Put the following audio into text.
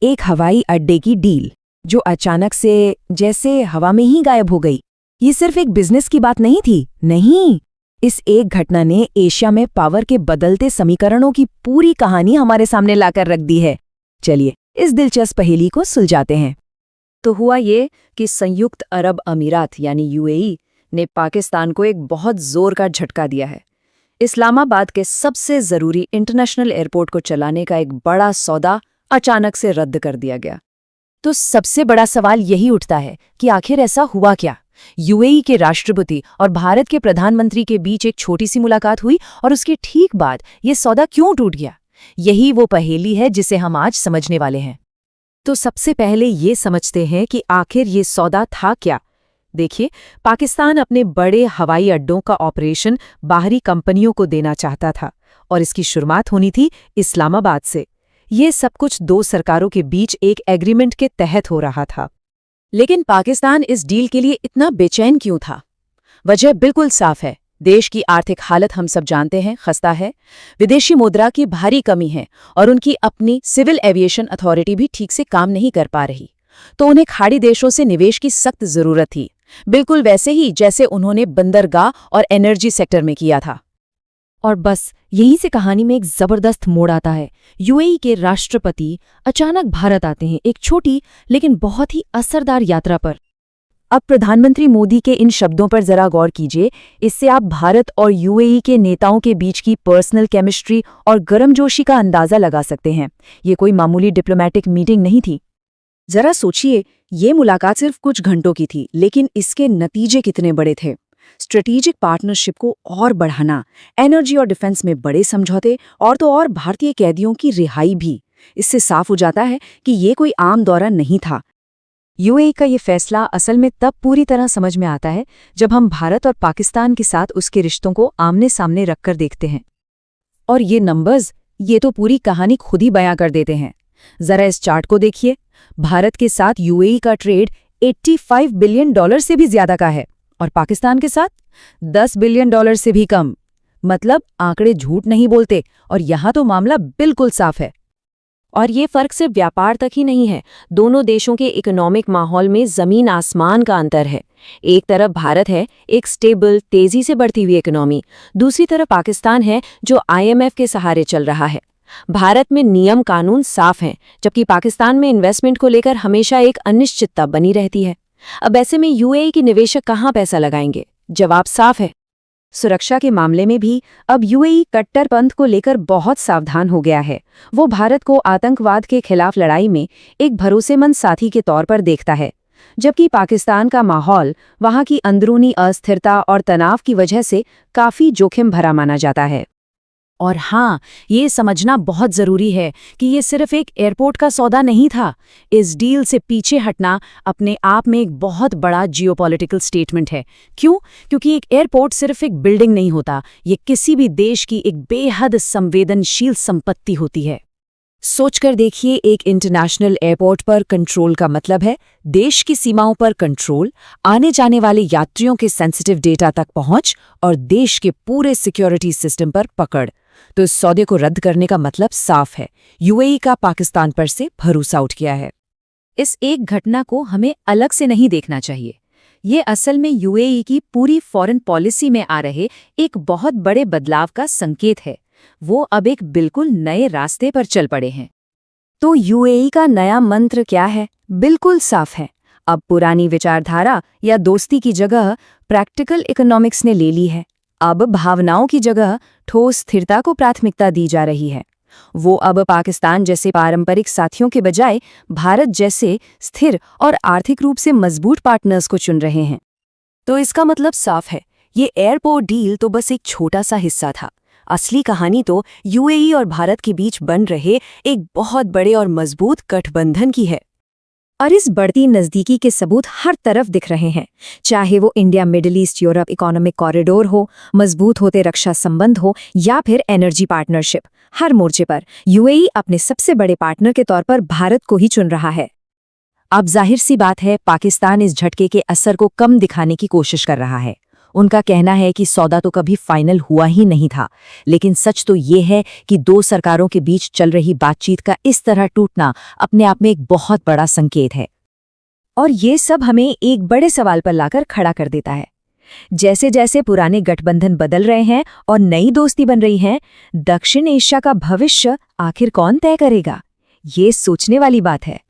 एक हवाई अड्डे की डील जो अचानक से जैसे हवा में ही गायब हो गई। ये सिर्फ एक बिजनेस की बात नहीं थी, नहीं। इस एक घटना ने एशिया में पावर के बदलते समीकरणों की पूरी कहानी हमारे सामने लाकर रख दी है। चलिए इस दिलचस्प पहेली को सुलझाते हैं। तो हुआ ये कि संयुक्त अरब अमीरात यानी यूएई ने पाकिस्तान को एक बहुत जोर का झटका दिया है। इस्लामाबाद के सबसे जरूरी इंटरनेशनल एयरपोर्ट को चलाने का एक बड़ा सौदा अचानक से रद्द कर दिया गया। तो सबसे बड़ा सवाल यही उठता है कि आखिर ऐसा हुआ क्या? यूएई के राष्ट्रपति और भारत के प्रधानमंत्री के बीच एक छोटी सी मुलाकात हुई और उसके ठीक बाद ये सौदा क्यों टूट गया? यही वो पहेली है जिसे हम आज समझने वाले हैं। तो सबसे पहले ये समझते हैं कि आखिर ये सौदा था क्या। देखिए, पाकिस्तान अपने बड़े हवाई अड्डों का ऑपरेशन बाहरी कंपनियों को देना चाहता था और इसकी शुरुआत होनी थी इस्लामाबाद से। ये सब कुछ दो सरकारों के बीच एक एग्रीमेंट के तहत हो रहा था। लेकिन पाकिस्तान इस डील के लिए इतना बेचैन क्यों था? वजह बिल्कुल साफ है। देश की आर्थिक हालत हम सब जानते हैं, खस्ता है। विदेशी मुद्रा की भारी कमी है और उनकी अपनी सिविल एविएशन अथॉरिटी भी ठीक से काम नहीं कर पा रही। तो उन्हें खाड़ी देशों से निवेश की सख्त जरूरत थी, बिल्कुल वैसे ही जैसे उन्होंने बंदरगाह और एनर्जी सेक्टर में किया था। और बस यहीं से कहानी में एक जबरदस्त मोड़ आता है। यूएई के राष्ट्रपति अचानक भारत आते हैं, एक छोटी लेकिन बहुत ही असरदार यात्रा पर। अब प्रधानमंत्री मोदी के इन शब्दों पर जरा गौर कीजिए। इससे आप भारत और यूएई के नेताओं के बीच की पर्सनल केमिस्ट्री और गर्मजोशी का अंदाजा लगा सकते हैं। ये कोई मामूली डिप्लोमैटिक मीटिंग नहीं थी। जरा सोचिए, ये मुलाकात सिर्फ कुछ घंटों की थी, लेकिन इसके नतीजे कितने बड़े थे। स्ट्रेटेजिक पार्टनरशिप को और बढ़ाना, एनर्जी और डिफेंस में बड़े समझौते और तो और भारतीय कैदियों की रिहाई भी। इससे साफ हो जाता है कि ये कोई आम दौरा नहीं था। यूएई का ये फैसला असल में तब पूरी तरह समझ में आता है जब हम भारत और पाकिस्तान के साथ उसके रिश्तों को आमने सामने रखकर देखते हैं। और ये नंबर्स, ये तो पूरी कहानी खुद ही बयां कर देते हैं। जरा इस चार्ट को देखिए। भारत के साथ यूएई का ट्रेड $85 बिलियन से भी ज्यादा का है और पाकिस्तान के साथ $10 बिलियन से भी कम। मतलब आंकड़े झूठ नहीं बोलते और यहां तो मामला बिल्कुल साफ है। और ये फर्क सिर्फ व्यापार तक ही नहीं है, दोनों देशों के इकोनॉमिक माहौल में जमीन आसमान का अंतर है। एक तरफ भारत है, एक स्टेबल, तेजी से बढ़ती हुई इकोनॉमी। दूसरी तरफ पाकिस्तान है, जो आईएमएफ के सहारे चल रहा है। भारत में नियम कानून साफ हैं, जबकि पाकिस्तान में इन्वेस्टमेंट को लेकर हमेशा एक अनिश्चितता बनी रहती है। अब ऐसे में यूएई के निवेशक कहाँ पैसा लगाएंगे? जवाब साफ है। सुरक्षा के मामले में भी अब यूएई कट्टरपंथ को लेकर बहुत सावधान हो गया है। वो भारत को आतंकवाद के खिलाफ लड़ाई में एक भरोसेमंद साथी के तौर पर देखता है, जबकि पाकिस्तान का माहौल वहां की अंदरूनी अस्थिरता और तनाव की वजह से काफी जोखिम भरा माना जाता है। और हाँ, ये समझना बहुत जरूरी है कि ये सिर्फ एक एयरपोर्ट का सौदा नहीं था। इस डील से पीछे हटना अपने आप में एक बहुत बड़ा जियोपॉलिटिकल स्टेटमेंट है। क्यों? क्योंकि एक एयरपोर्ट सिर्फ एक बिल्डिंग नहीं होता, ये किसी भी देश की एक बेहद संवेदनशील संपत्ति होती है। सोचकर देखिए, एक इंटरनेशनल एयरपोर्ट पर कंट्रोल का मतलब है देश की सीमाओं पर कंट्रोल, आने जाने वाले यात्रियों के सेंसिटिव डेटा तक पहुंच और देश के पूरे सिक्योरिटी सिस्टम पर पकड़। तो इस सौदे को रद्द करने का मतलब साफ है, यूएई का पाकिस्तान पर से भरोसा उठ गया है। इस एक घटना को हमें अलग से नहीं देखना चाहिए। ये असल में यूएई की पूरी फॉरेन पॉलिसी में आ रहे एक बहुत बड़े बदलाव का संकेत है। वो अब एक बिल्कुल नए रास्ते पर चल पड़े हैं। तो यूएई का नया मंत्र क्या है? बिल्कुल साफ है। अब पुरानी विचारधारा या दोस्ती की जगह प्रैक्टिकल इकोनॉमिक्स ने ले ली है। अब भावनाओं की जगह ठोस स्थिरता को प्राथमिकता दी जा रही है। वो अब पाकिस्तान जैसे पारंपरिक साथियों के बजाय भारत जैसे स्थिर और आर्थिक रूप से मजबूत पार्टनर्स को चुन रहे हैं। तो इसका मतलब साफ है, ये एयरपोर्ट डील तो बस एक छोटा सा हिस्सा था। असली कहानी तो यूएई और भारत के बीच बन रहे एक बहुत बड़े और मजबूत गठबंधन की है। और इस बढ़ती नज़दीकी के सबूत हर तरफ दिख रहे हैं, चाहे वो India middle east Europe economic corridor हो, मजबूत होते रक्षा संबंध हो या फिर एनर्जी पार्टनरशिप। हर मोर्चे पर यूएई अपने सबसे बड़े पार्टनर के तौर पर भारत को ही चुन रहा है। अब जाहिर सी बात है, पाकिस्तान इस झटके के असर को कम दिखाने की कोशिश कर रहा है। उनका कहना है कि सौदा तो कभी फाइनल हुआ ही नहीं था, लेकिन सच तो ये है कि दो सरकारों के बीच चल रही बातचीत का इस तरह टूटना अपने आप में एक बहुत बड़ा संकेत है। और ये सब हमें एक बड़े सवाल पर लाकर खड़ा कर देता है। जैसे जैसे पुराने गठबंधन बदल रहे हैं और नई दोस्ती बन रही है, दक्षिण एशिया का भविष्य आखिर कौन तय करेगा? ये सोचने वाली बात है।